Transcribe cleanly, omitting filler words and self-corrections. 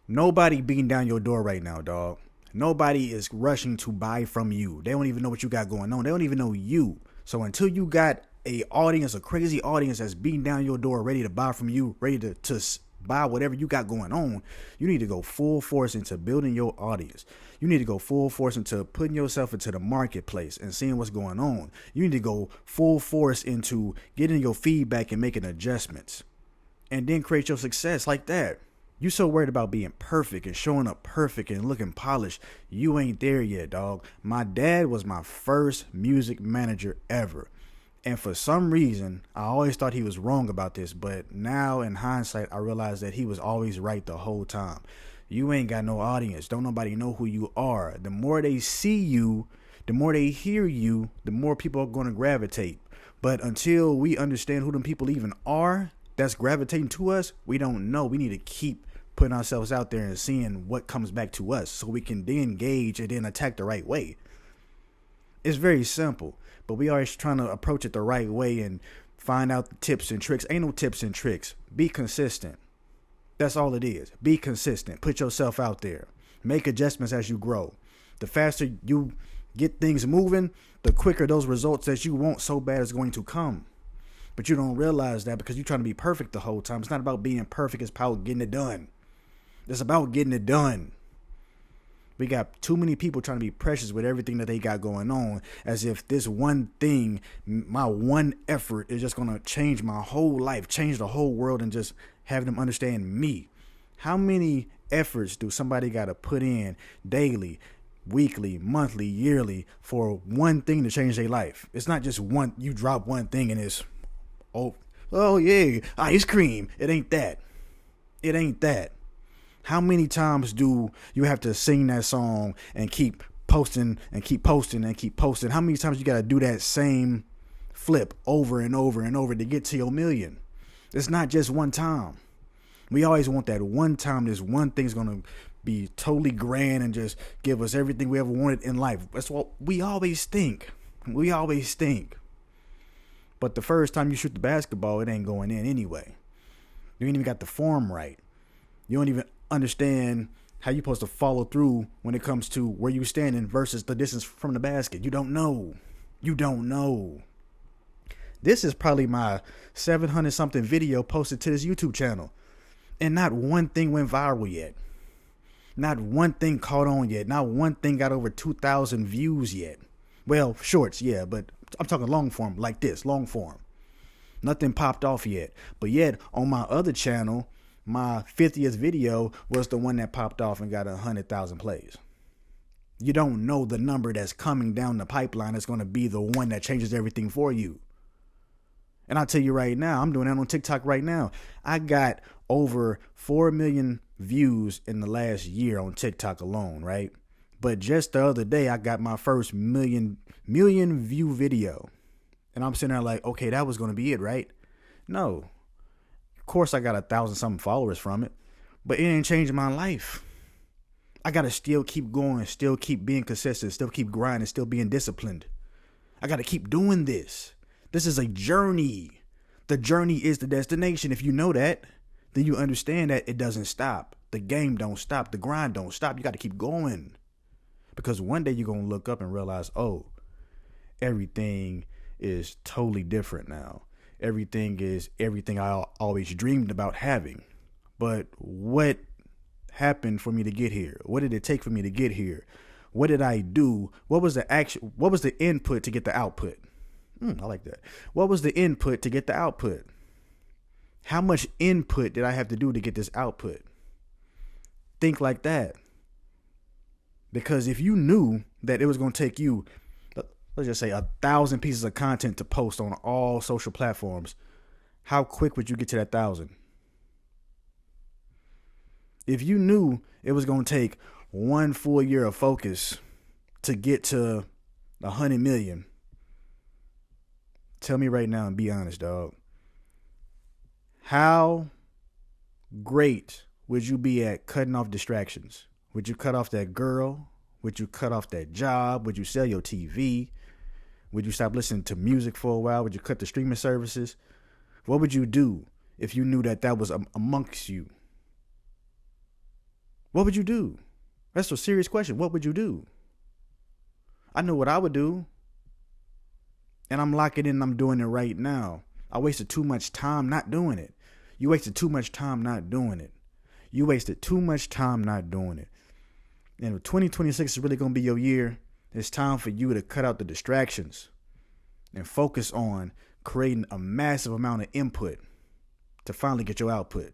Nobody beating down your door right now, dog. Nobody is rushing to buy from you. They don't even know what you got going on. They don't even know you. So until you got a crazy audience that's beating down your door, ready to buy from you, ready to buy whatever you got going on, you need to go full force into building your audience. You need to go full force into putting yourself into the marketplace and seeing what's going on. You need to go full force into getting your feedback and making adjustments, and then create your success like that. You so worried about being perfect and showing up perfect and looking polished. You ain't there yet, dog. My dad was my first music manager ever. And for some reason, I always thought he was wrong about this. But now in hindsight, I realize that he was always right the whole time. You ain't got no audience. Don't nobody know who you are. The more they see you, the more they hear you, the more people are going to gravitate. But until we understand who them people even are that's gravitating to us, we don't know. We need to keep putting ourselves out there and seeing what comes back to us so we can then engage and then attack the right way. It's very simple, but we always trying to approach it the right way and find out the tips and tricks. Ain't no tips and tricks. Be consistent. That's all it is. Be consistent. Put yourself out there. Make adjustments as you grow. The faster you get things moving, the quicker those results that you want so bad is going to come. But you don't realize that because you're trying to be perfect the whole time. It's not about being perfect. It's about getting it done. It's about getting it done. We got too many people trying to be precious with everything that they got going on, as if this one thing, my one effort is just going to change my whole life, change the whole world, and just have them understand me. How many efforts do somebody got to put in daily, weekly, monthly, yearly for one thing to change their life? It's not just one, you drop one thing and it's, oh yeah, ice cream. It ain't that. It ain't that. How many times do you have to sing that song and keep posting and keep posting and keep posting? How many times you got to do that same flip over and over and over to get to your million? It's not just one time. We always want that one time. This one thing's going to be totally grand and just give us everything we ever wanted in life. That's what we always think. We always think. But the first time you shoot the basketball, it ain't going in anyway. You ain't even got the form right. You don't even understand how you're supposed to follow through when it comes to where you standing versus the distance from the basket. You don't know. You don't know. This is probably my 700 something video posted to this YouTube channel. And not one thing went viral yet. Not one thing caught on yet. Not one thing got over 2,000 views yet. Well, shorts, yeah, but I'm talking long form like this, long form. Nothing popped off yet. But yet on my other channel, my 50th video was the one that popped off and got 100,000 plays. You don't know the number that's coming down the pipeline that's going to be the one that changes everything for you. And I'll tell you right now, I'm doing that on TikTok right now. I got over 4 million views in the last year on TikTok alone, right? But just the other day, I got my first million view video. And I'm sitting there like, okay, that was going to be it, right? No. Of course, I got 1,000 something followers from it, but it ain't changing my life. I got to still keep going, still keep being consistent, still keep grinding, still being disciplined. I got to keep doing this. This is a journey. The journey is the destination. If you know that, then you understand that it doesn't stop. The game don't stop. The grind don't stop. You got to keep going. Because one day you're going to look up and realize, oh, everything is totally different now. Everything is everything I always dreamed about having. But what happened for me to get here? What did it take for me to get here? What did I do? What was the action? What was the input to get the output? I like that. What was the input to get the output? How much input did I have to do to get this output? Think like that. Because if you knew that it was going to take you, let's just say 1,000 pieces of content to post on all social platforms, how quick would you get to that 1,000? If you knew it was going to take 1 full year of focus to get to 100 million, tell me right now and be honest, dog. How great would you be at cutting off distractions? Would you cut off that girl? Would you cut off that job? Would you sell your TV? Would you stop listening to music for a while? Would you cut the streaming services? What would you do if you knew that that was amongst you? What would you do? That's a serious question. What would you do? I know what I would do. And I'm locking in and I'm doing it right now. I wasted too much time not doing it. You wasted too much time not doing it. You wasted too much time not doing it. And if 2026 is really going to be your year, it's time for you to cut out the distractions and focus on creating a massive amount of input to finally get your output.